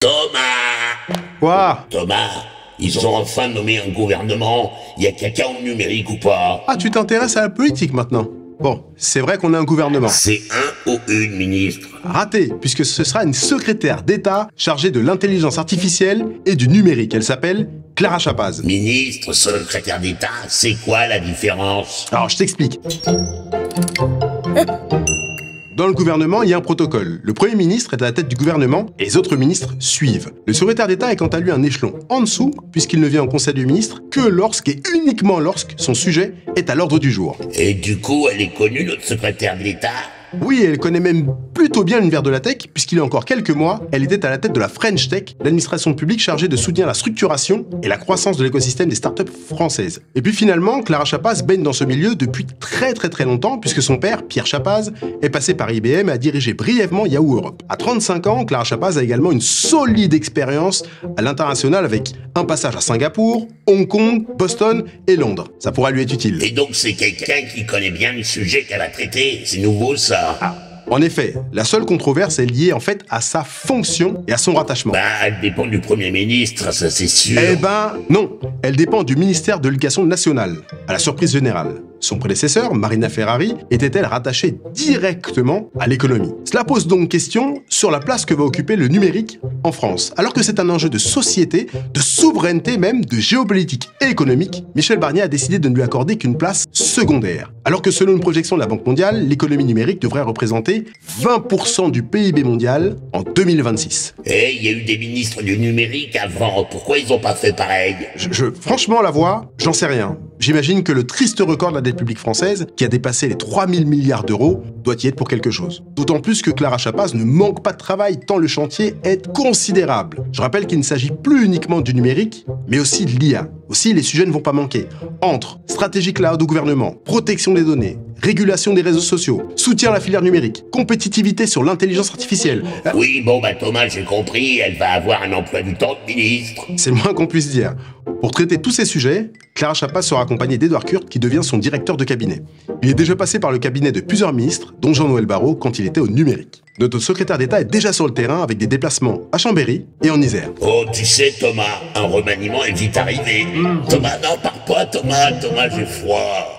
Thomas! Quoi? Thomas, ils ont enfin nommé un gouvernement. Il y a quelqu'un au numérique ou pas? Ah, tu t'intéresses à la politique maintenant? Bon, c'est vrai qu'on a un gouvernement. C'est un ou une ministre. Raté, puisque ce sera une secrétaire d'État chargée de l'intelligence artificielle et du numérique. Elle s'appelle Clara Chapaz. Ministre, secrétaire d'État, c'est quoi la différence? Alors, je t'explique. Dans le gouvernement, il y a un protocole. Le Premier ministre est à la tête du gouvernement et les autres ministres suivent. Le secrétaire d'État est quant à lui un échelon en dessous, puisqu'il ne vient au Conseil des ministres que lorsque et uniquement lorsque son sujet est à l'ordre du jour. Et du coup, elle est connue, notre secrétaire d'État? Oui, elle connaît même plutôt bien l'univers de la tech, puisqu'il y a encore quelques mois, elle était à la tête de la French Tech, l'administration publique chargée de soutenir la structuration et la croissance de l'écosystème des startups françaises. Et puis finalement, Clara Chapaz baigne dans ce milieu depuis très longtemps, puisque son père, Pierre Chapaz, est passé par IBM et a dirigé brièvement Yahoo Europe. À 35 ans, Clara Chapaz a également une solide expérience à l'international avec un passage à Singapour, Hong Kong, Boston et Londres. Ça pourra lui être utile. Et donc c'est quelqu'un qui connaît bien le sujet qu'elle a traité. C'est nouveau ça. En effet, la seule controverse est liée en fait à sa fonction et à son rattachement. Bah, elle dépend du Premier ministre, ça c'est sûr. Eh ben, non. Elle dépend du ministère de l'Éducation nationale, à la surprise générale. Son prédécesseur, Marina Ferrari, était-elle rattachée directement à l'économie? Cela pose donc question sur la place que va occuper le numérique en France. Alors que c'est un enjeu de société, de souveraineté même, de géopolitique et économique, Michel Barnier a décidé de ne lui accorder qu'une place secondaire. Alors que selon une projection de la Banque mondiale, l'économie numérique devrait représenter 20% du PIB mondial en 2026. Eh, il y a eu des ministres du numérique avant, pourquoi ils ont pas fait pareil? Franchement, la voix, j'en sais rien. J'imagine que le triste record de la dette publique française, qui a dépassé les 3000 milliards d'euros, doit y être pour quelque chose. D'autant plus que Clara Chapaz ne manque pas de travail tant le chantier est considérable. Je rappelle qu'il ne s'agit plus uniquement du numérique, mais aussi de l'IA. Aussi, les sujets ne vont pas manquer. Entre stratégie cloud au gouvernement, protection des données, régulation des réseaux sociaux, soutien à la filière numérique, compétitivité sur l'intelligence artificielle. Oui, bon bah Thomas, j'ai compris, elle va avoir un emploi du temps de ministre. C'est le moins qu'on puisse dire. Pour traiter tous ces sujets, Clara Chapaz sera accompagnée d'Edouard Kurt qui devient son directeur de cabinet. Il est déjà passé par le cabinet de plusieurs ministres, dont Jean-Noël Barrot quand il était au numérique. Notre secrétaire d'État est déjà sur le terrain avec des déplacements à Chambéry et en Isère. Oh, tu sais Thomas, un remaniement est vite arrivé. Thomas, non, pars pas Thomas, j'ai froid.